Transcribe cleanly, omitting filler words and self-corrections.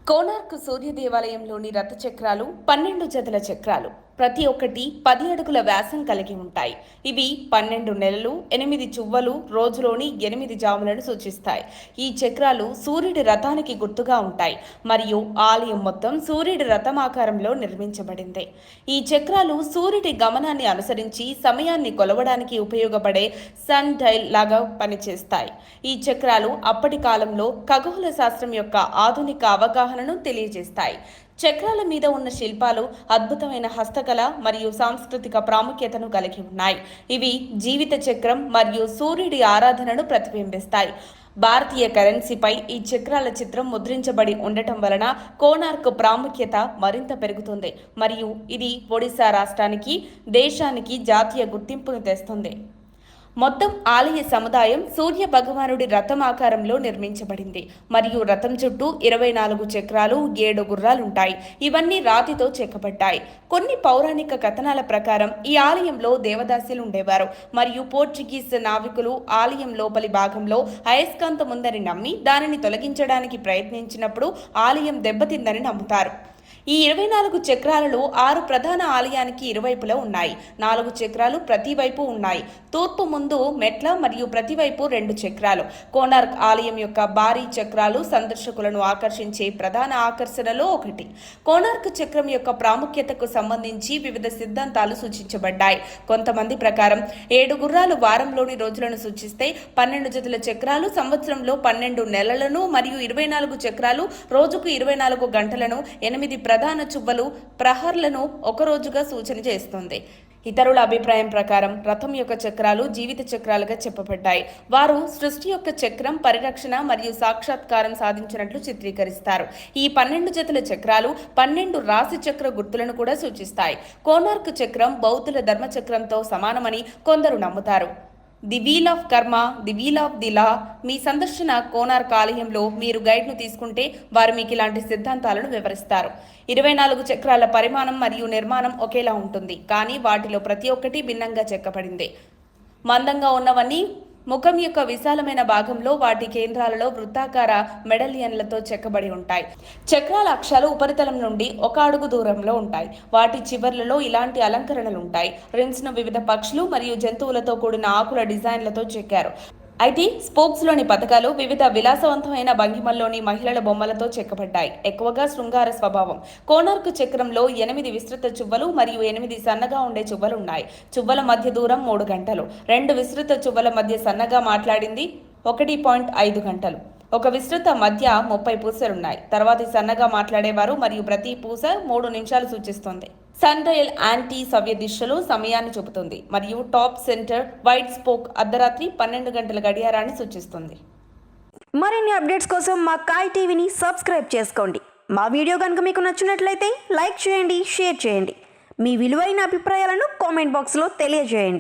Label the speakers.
Speaker 1: కోనార్క్ సూర్య దేవాలయంలోని రథ చక్రాలు 12 జతల చక్రాలు ప్రతి ఒక్కటి 10 అడుగుల వ్యాసం కలిగి ఉంటాయి. ఇవి 12 నెలలు 8 చువ్వలు రోజులోని 8 జాములను సూచిస్తాయి. ఈ చక్రాలు సూర్యుడి రథానికి గుర్తుగా ఉంటాయి మరియు ఆలయం మొత్తం సూర్యుడి రథమాకారంలో నిర్మించబడింది. ఈ చక్రాలు సూర్యుడి గమనాన్ని అనుసరించి సమయాన్ని కొలవడానికి ఉపయోగపడే సన్ డైల్ లాగా పనిచేస్తాయి. ఈ చక్రాలు అప్పటి కాలంలో ఖగోళ శాస్త్రం యొక్క ఆధునిక అవగాహనను తెలియజేస్తాయి. చక్రాల మీద ఉన్న శిల్పాలు అద్భుతమైన హస్తకళ మరియు సాంస్కృతిక ప్రాముఖ్యతను కలిగి ఉన్నాయి. ఇవి జీవిత చక్రం మరియు సూర్యుడి ఆరాధనను ప్రతిబింబిస్తాయి. భారతీయ కరెన్సీపై ఈ చక్రాల చిత్రం ముద్రించబడి ఉండటం వలన కోనార్క్ ప్రాముఖ్యత మరింత పెరుగుతుంది మరియు ఇది ఒడిశా రాష్ట్రానికి, దేశానికి జాతీయ గుర్తింపును తెస్తుంది. మొత్తం ఆలయ సముదాయం సూర్య భగవానుడి రథం ఆకారంలో నిర్మించబడింది మరియు రథం చుట్టూ 24 చక్రాలు 7 గుర్రాలుంటాయి. ఇవన్నీ రాతితో చెక్కబడ్డాయి. కొన్ని పౌరాణిక కథనాల ప్రకారం ఈ ఆలయంలో దేవదాసీలు ఉండేవారు మరియు పోర్చుగీస్ నావికులు ఆలయం లోపలి భాగంలో అయస్కాంతం ఉందని నమ్మి దానిని తొలగించడానికి ప్రయత్నించినప్పుడు ఆలయం దెబ్బతిందని నమ్ముతారు. ఈ 24 చక్రాలలో 6 ప్రధాన ఆలయానికి ఇరువైపులా ఉన్నాయి. 4 చక్రాలు ప్రతి వైపు ఉన్నాయి. తూర్పు ముందు మెట్ల మరియు ప్రతివైపు 2 చక్రాలు. కోనార్క్ ఆలయం యొక్క భారీ చక్రాలు సందర్శకులను ఆకర్షించే ప్రధాన ఆకర్షణలో ఒకటి. కోనార్క్ చక్రం యొక్క ప్రాముఖ్యతకు సంబంధించి వివిధ సిద్ధాంతాలు సూచించబడ్డాయి. కొంతమంది ప్రకారం 7 గుర్రాలు వారంలోని రోజులను సూచిస్తే 12 జతల చక్రాలు సంవత్సరంలో 12 నెలలను మరియు 24 చక్రాలు రోజుకు 24 గంటలను 8 ప్రధాన చువ్వలు ప్రహర్లను ఒక రోజుగా సూచన చేస్తుంది. ఇతరుల అభిప్రాయం ప్రకారం రథం యొక్క చక్రాలు జీవిత చక్రాలుగా చెప్పబడ్డాయి. వారు సృష్టి యొక్క చక్రం పరిరక్షణ మరియు సాక్షాత్కారం సాధించినట్లు చిత్రీకరిస్తారు. ఈ 12 జతల చక్రాలు 12 రాశి చక్ర గుర్తులను కూడా సూచిస్తాయి. కోనార్క్ చక్రం బౌద్ధుల ధర్మచక్రంతో సమానమని కొందరు నమ్ముతారు. The wheel of karma, the wheel of the law. మీ సందర్శన కోనార్క్ ఆలయంలో మీరు గైడ్ను తీసుకుంటే వారు మీకు ఇలాంటి సిద్ధాంతాలను వివరిస్తారు. 24 చక్రాల పరిమాణం మరియు నిర్మాణం ఒకేలా ఉంటుంది, కానీ వాటిలో ప్రతి ఒక్కటి భిన్నంగా చెక్కబడింది. మందంగా ఉన్నవన్నీ ముఖం యొక్క విశాలమైన భాగంలో వాటి కేంద్రాలలో వృత్తాకార మెడలియన్లతో చెక్కబడి ఉంటాయి. చక్రాల అక్షాలు ఉపరితలం నుండి 1 అడుగు దూరంలో ఉంటాయి. వాటి చివర్లలో ఇలాంటి అలంకరణలు ఉంటాయి. రిమ్స్ను వివిధ పక్షులు మరియు జంతువులతో కూడిన ఆకుల డిజైన్లతో చెక్కారు. అయితే స్పోక్స్లోని పథకాలు వివిధ విలాసవంతమైన భంగిమల్లోని మహిళల బొమ్మలతో చెక్కబడ్డాయి. ఎక్కువగా శృంగార స్వభావం. కోనార్క్ చక్రంలో 8 విస్తృత చువ్వలు మరియు 8 సన్నగా ఉండే చువ్వలు ఉన్నాయి. చువ్వల మధ్య దూరం 3 గంటలు. 2 విస్తృత చువ్వల మధ్య సన్నగా మాట్లాడింది 1.5 గంటలు. ఒక విస్తృత మధ్య 30 పూసలున్నాయి. తర్వాతి సన్నగా మాట్లాడేవారు మరియు ప్రతి పూస 3 నిమిషాలు సూచిస్తుంది. సన్ డయల్ యాంటీ సవ్య దిశలో సమయాన్ని చూపుతుంది మరియు టాప్ సెంటర్ వైట్ స్పోక్ అర్ధరాత్రి 12 గంటల గడియారాన్ని సూచిస్తుంది.
Speaker 2: మరిన్ని అప్డేట్స్ కోసం మా కాయ్ టీవీని సబ్స్క్రైబ్ చేసుకోండి. మా వీడియో కనుక మీకు నచ్చినట్లయితే లైక్ చేయండి, షేర్ చేయండి. మీ విలువైన అభిప్రాయాలను కామెంట్ బాక్స్లో తెలియజేయండి.